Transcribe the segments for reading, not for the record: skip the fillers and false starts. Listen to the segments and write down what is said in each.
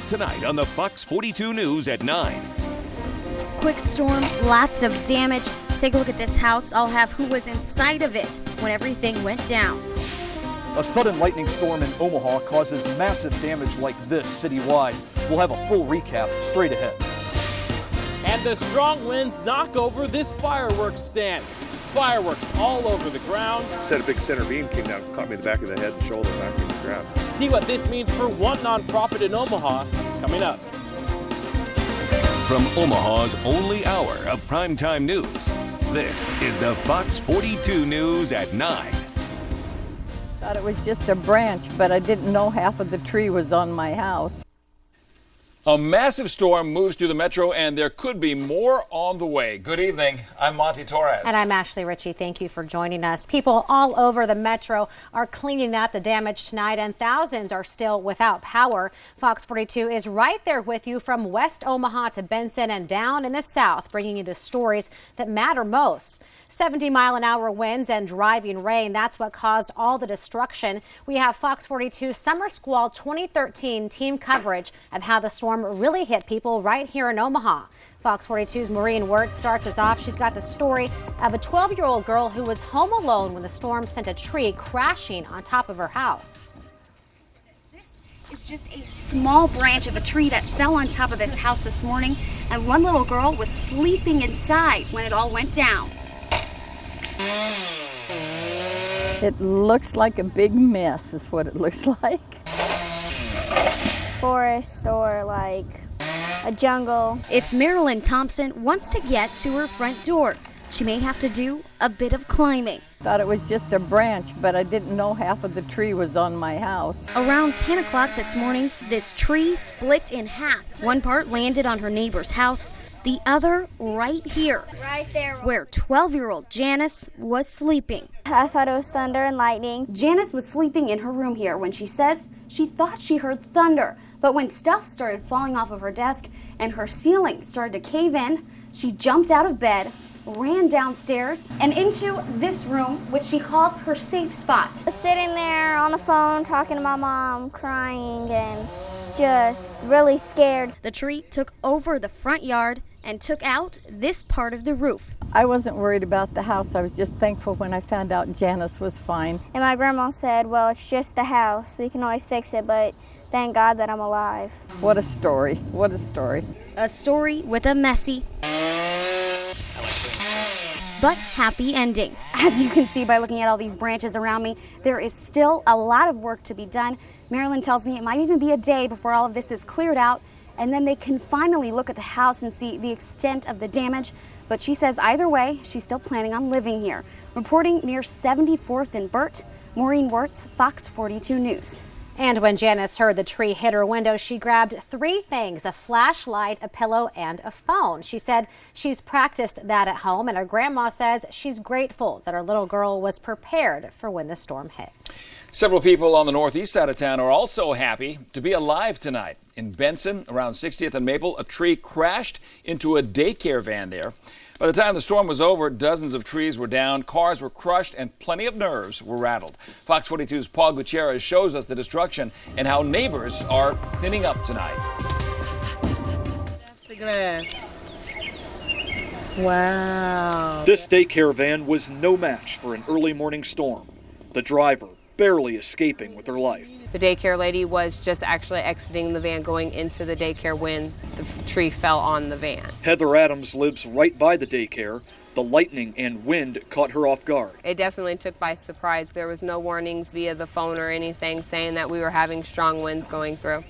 tonight on the Fox 42 News at 9. Quick storm, lots of damage. Take a look at this house. I'll have who was inside of it when everything went down. A sudden lightning storm in Omaha causes massive damage like this citywide. We'll have a full recap straight ahead. And the strong winds knock over this fireworks stand. Fireworks all over the ground. Said a big center beam came down, caught me in the back of the head and shoulder, knocked me to the ground. See what this means for one nonprofit in Omaha coming up. From Omaha's only hour of primetime news, this is the Fox 42 News at 9. Thought it was just a branch, but I didn't know half of the tree was on my house. A massive storm moves through the metro, and there could be more on the way. Good evening. I'm Monty Torres. And I'm Ashley Ritchie. Thank you for joining us. People all over the metro are cleaning up the damage tonight, and thousands are still without power. Fox 42 is right there with you from West Omaha to Benson and down in the south, bringing you the stories that matter most. 70-mile-an-hour winds and driving rain. That's what caused all the destruction. We have Fox 42 Summer Squall 2013 team coverage of how the storm really hit people right here in Omaha. Fox 42's Maureen Wirtz starts us off. She's got the story of a 12-year-old girl who was home alone when the storm sent a tree crashing on top of her house. It's just a small branch of a tree that fell on top of this house this morning, and one little girl was sleeping inside when it all went down. It looks like a big mess is what it looks like. Forest or like a jungle. If Marilyn Thompson wants to get to her front door, she may have to do a bit of climbing. Thought it was just a branch, but I didn't know half of the tree was on my house. Around 10 o'clock this morning, this tree split in half. One part landed on her neighbor's house, the other right here. Right there. Where 12-year-old Janice was sleeping. I thought it was thunder and lightning. Janice was sleeping in her room here when she says she thought she heard thunder. But when stuff started falling off of her desk and her ceiling started to cave in, she jumped out of bed, ran downstairs and into this room, which she calls her safe spot. I was sitting there on the phone talking to my mom, crying and just really scared. The tree took over the front yard and took out this part of the roof. I wasn't worried about the house. I was just thankful when I found out Janice was fine. And my grandma said, well, it's just a house. We can always fix it, but thank God that I'm alive. What a story. What a story. A story with a messy but happy ending. As you can see by looking at all these branches around me, there is still a lot of work to be done. Marilyn tells me it might even be a day before all of this is cleared out, and then they can finally look at the house and see the extent of the damage. But she says either way, she's still planning on living here. Reporting near 74th and Burt, Maureen Wirtz, Fox 42 News. And when Janice heard the tree hit her window, she grabbed 3 things: a flashlight, a pillow, and a phone. She said she's practiced that at home, and her grandma says she's grateful that her little girl was prepared for when the storm hit. Several people on the northeast side of town are also happy to be alive tonight. In Benson, around 60th and Maple, a tree crashed into a daycare van there. By the time the storm was over, dozens of trees were down, cars were crushed, and plenty of nerves were rattled. Fox 42's Paul Gutierrez shows us the destruction and how neighbors are cleaning up tonight. That's the grass. Wow. This daycare van was no match for an early morning storm. The driver barely escaping with her life. The daycare lady was just actually exiting the van going into the daycare when the tree fell on the van. Heather Adams lives right by the daycare. The lightning and wind caught her off guard. It definitely took by surprise. There was no warnings via the phone or anything saying that we were having strong winds going through.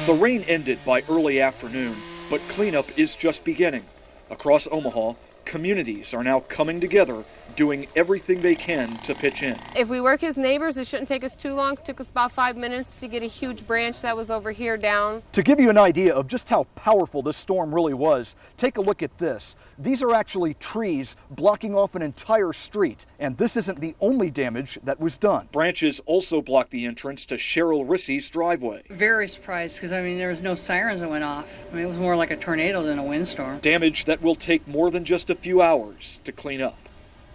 The rain ended by early afternoon, but cleanup is just beginning. Across Omaha, communities are now coming together, doing everything they can to pitch in. If we work as neighbors, it shouldn't take us too long. It took us about 5 minutes to get a huge branch that was over here down. To give you an idea of just how powerful this storm really was, take a look at this. These are actually trees blocking off an entire street, and this isn't the only damage that was done. Branches also blocked the entrance to Cheryl Rissy's driveway. Very surprised because, there was no sirens that went off. It was more like a tornado than a windstorm. Damage that will take more than just a few hours to clean up.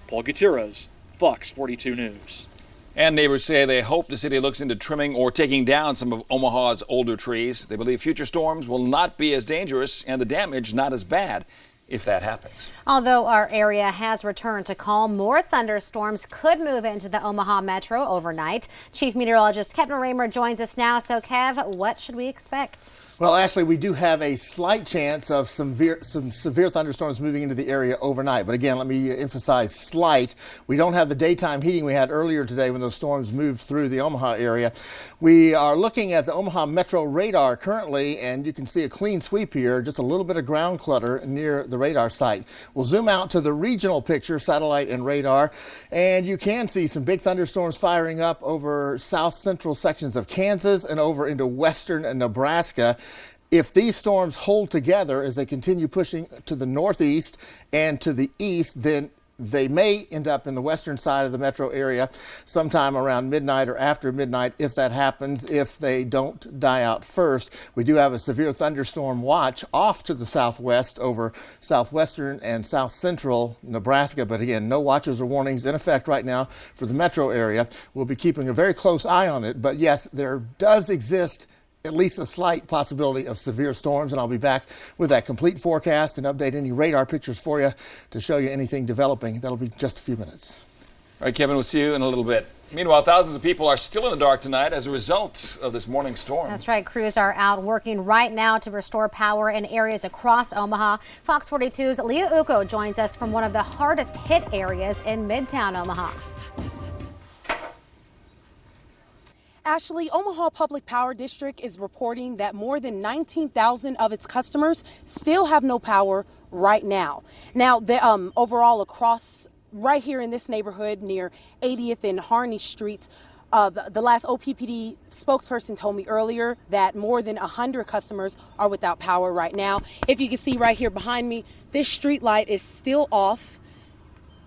Paul Gutierrez, Fox 42 News. And neighbors say they hope the city looks into trimming or taking down some of Omaha's older trees. They believe future storms will not be as dangerous and the damage not as bad if that happens. Although our area has returned to calm, more thunderstorms could move into the Omaha metro overnight. Chief Meteorologist Kevin Raymer joins us now. So, Kev, what should we expect? Well, Ashley, we do have a slight chance of some severe thunderstorms moving into the area overnight. But again, let me emphasize slight. We don't have the daytime heating we had earlier today when those storms moved through the Omaha area. We are looking at the Omaha Metro radar currently, and you can see a clean sweep here, just a little bit of ground clutter near the radar site. We'll zoom out to the regional picture, satellite and radar, and you can see some big thunderstorms firing up over south central sections of Kansas and over into western Nebraska. If these storms hold together as they continue pushing to the northeast and to the east, then they may end up in the western side of the metro area sometime around midnight or after midnight if that happens, if they don't die out first. We do have a severe thunderstorm watch off to the southwest over southwestern and south central Nebraska. But again, no watches or warnings in effect right now for the metro area. We'll be keeping a very close eye on it. But yes, there does exist at least a slight possibility of severe storms, and I'll be back with that complete forecast and update any radar pictures for you to show you anything developing. That'll be just a few minutes. All right, Kevin, we'll see you in a little bit. Meanwhile, thousands of people are still in the dark tonight as a result of this morning storm. That's right. Crews are out working right now to restore power in areas across Omaha. Fox 42's Leah Uko joins us from one of the hardest hit areas in Midtown Omaha. Ashley, Omaha Public Power District is reporting that more than 19,000 of its customers still have no power right now. Now, overall across right here in this neighborhood near 80th and Harney Streets, the last OPPD spokesperson told me earlier that more than 100 customers are without power right now. If you can see right here behind me, this street light is still off.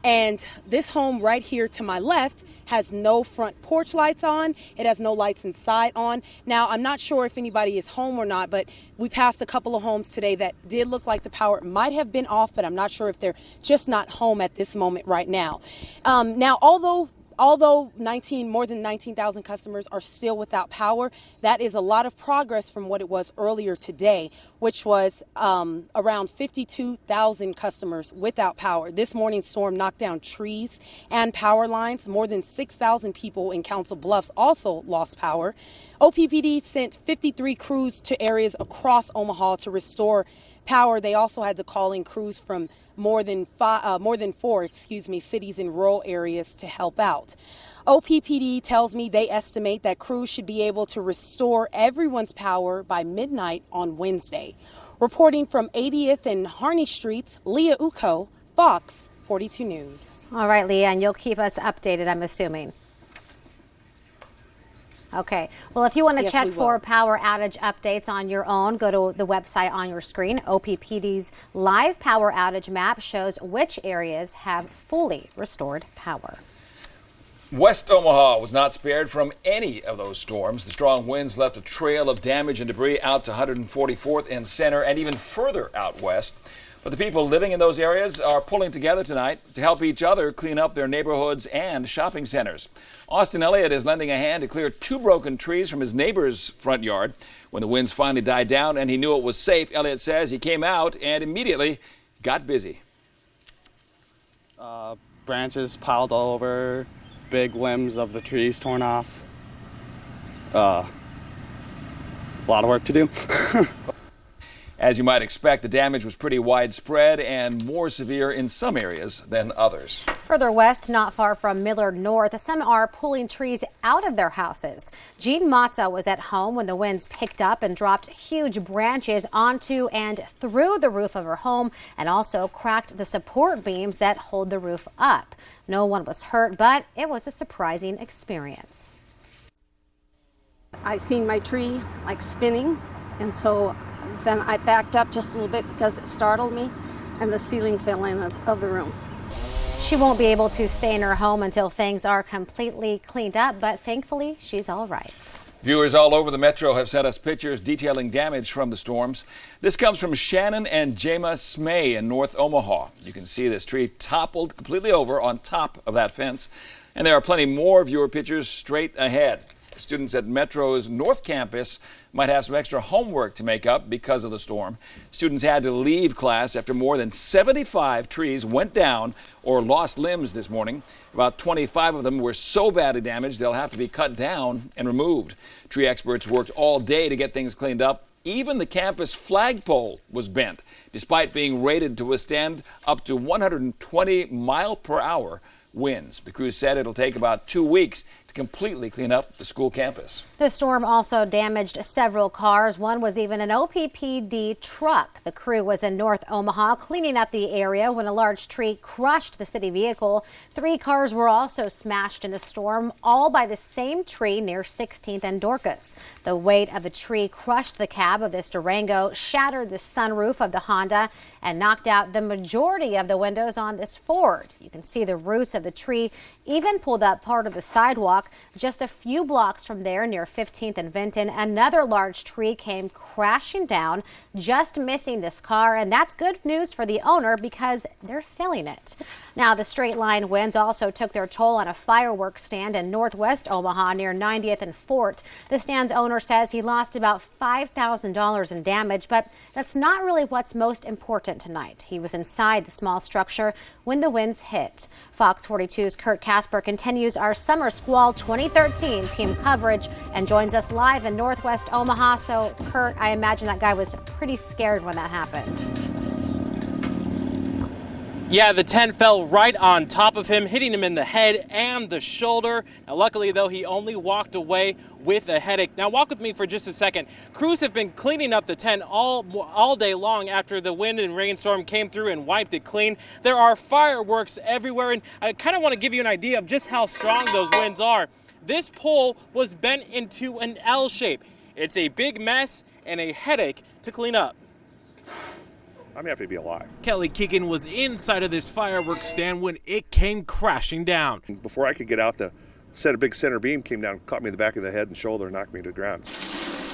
And this home right here to my left has no front porch lights on. It has no lights inside on. Now, I'm not sure if anybody is home or not, but we passed a couple of homes today that did look like the power might have been off, but I'm not sure if they're just not home at this moment right now. Now, although more than 19,000 customers are still without power, that is a lot of progress from what it was earlier today, which was around 52,000 customers without power. This morning's storm knocked down trees and power lines. More than 6,000 people in Council Bluffs also lost power. OPPD sent 53 crews to areas across Omaha to restore power. They also had to call in crews from more than four cities in rural areas to help out. OPPD tells me they estimate that crews should be able to restore everyone's power by midnight on Wednesday. Reporting from 80th and Harney Streets, Leah Uko, Fox 42 News. All right, Leah, and you'll keep us updated, I'm assuming. Okay. Well, if you want to check for power outage updates on your own, go to the website on your screen. OPPD's live power outage map shows which areas have fully restored power. West Omaha was not spared from any of those storms. The strong winds left a trail of damage and debris out to 144th and Center and even further out west. But the people living in those areas are pulling together tonight to help each other clean up their neighborhoods and shopping centers. Austin Elliott is lending a hand to clear 2 broken trees from his neighbor's front yard. When the winds finally died down and he knew it was safe, Elliott says he came out and immediately got busy. Branches piled all over, big limbs of the trees torn off. A lot of work to do. As you might expect, the damage was pretty widespread and more severe in some areas than others. Further west, not far from Millard North, some are pulling trees out of their houses. Jean Matza was at home when the winds picked up and dropped huge branches onto and through the roof of her home and also cracked the support beams that hold the roof up. No one was hurt, but it was a surprising experience. I seen my tree like spinning, and so then I backed up just a little bit because it startled me, and the ceiling fell in of the room. She won't be able to stay in her home until things are completely cleaned up, but thankfully she's all right. Viewers all over the metro have sent us pictures detailing damage from the storms. This comes from Shannon and Jema Smay in North Omaha. You can see this tree toppled completely over on top of that fence. And there are plenty more viewer pictures straight ahead. Students at Metro's North Campus might have some extra homework to make up because of the storm. Students had to leave class after more than 75 trees went down or lost limbs this morning. About 25 of them were so badly damaged they'll have to be cut down and removed. Tree experts worked all day to get things cleaned up. Even the campus flagpole was bent, despite being rated to withstand up to 120 mile-per-hour winds. The crew said it'll take about 2 weeks to completely clean up the school campus. The storm also damaged several cars. One was even an OPPD truck. The crew was in North Omaha cleaning up the area when a large tree crushed the city vehicle. 3 cars were also smashed in the storm, all by the same tree near 16th and Dorcas. The weight of the tree crushed the cab of this Durango, shattered the sunroof of the Honda, and knocked out the majority of the windows on this Ford. You can see the roots of the tree even pulled up part of the sidewalk. Just a few blocks from there near 15th and Vinton, another large tree came crashing down, just missing this car, and that's good news for the owner because they're selling it. Now, the straight line winds also took their toll on a fireworks stand in northwest Omaha near 90th and Fort. The stand's owner says he lost about $5,000 in damage, but that's not really what's most important tonight. He was inside the small structure when the winds hit. Fox 42's Kurt Casper continues our Summer Squall 2013 team coverage and joins us live in northwest Omaha. So, Kurt, I imagine that guy was pretty scared when that happened. Yeah, the tent fell right on top of him, hitting him in the head and the shoulder. Now, luckily, though, he only walked away with a headache. Now, walk with me for just a second. Crews have been cleaning up the tent all day long after the wind and rainstorm came through and wiped it clean. There are fireworks everywhere, and I kind of want to give you an idea of just how strong those winds are. This pole was bent into an L shape. It's a big mess and a headache to clean up. I'm happy to be alive. Kelly Keegan was inside of this fireworks stand when it came crashing down. Before I could get out, a big center beam came down, caught me in the back of the head and shoulder, and knocked me to the ground.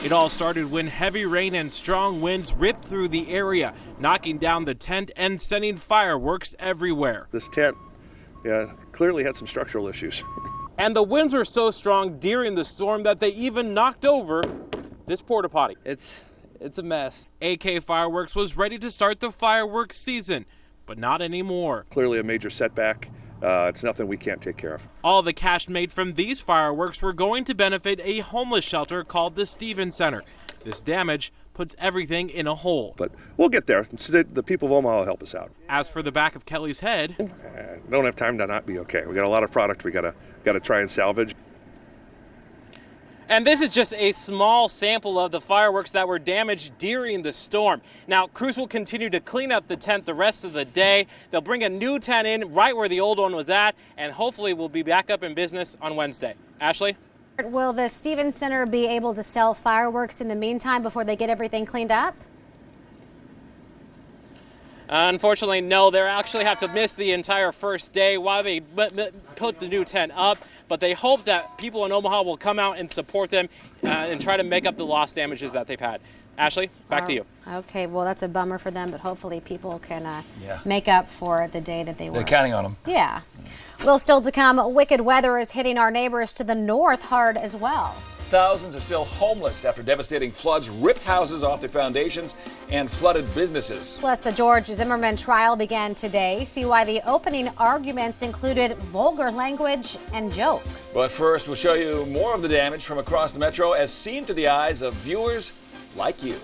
It all started when heavy rain and strong winds ripped through the area, knocking down the tent and sending fireworks everywhere. This tent clearly had some structural issues. And the winds were so strong during the storm that they even knocked over this porta potty. It's a mess. AK Fireworks was ready to start the fireworks season, but not anymore. Clearly a major setback. It's nothing we can't take care of. All the cash made from these fireworks were going to benefit a homeless shelter called the Stevens Center. This damage puts everything in a hole. But we'll get there. The people of Omaha will help us out. As for the back of Kelly's head, don't have time to not be okay. We got a lot of product we got to try and salvage. And this is just a small sample of the fireworks that were damaged during the storm. Now, crews will continue to clean up the tent the rest of the day. They'll bring a new tent in right where the old one was at, and hopefully we'll be back up in business on Wednesday. Ashley? Will the Stevens Center be able to sell fireworks in the meantime before they get everything cleaned up? Unfortunately, no. They'll actually have to miss the entire first day while they put the new tent up. But they hope that people in Omaha will come out and support them and try to make up the lost damages that they've had. Ashley, back to you. Okay, well, that's a bummer for them, but hopefully people can make up for the day that they were. They're counting on them. Yeah. Well, still to come, wicked weather is hitting our neighbors to the north hard as well. Thousands are still homeless after devastating floods ripped houses off their foundations and flooded businesses. Plus, the George Zimmerman trial began today. See why the opening arguments included vulgar language and jokes. But first, we'll show you more of the damage from across the metro as seen through the eyes of viewers like you.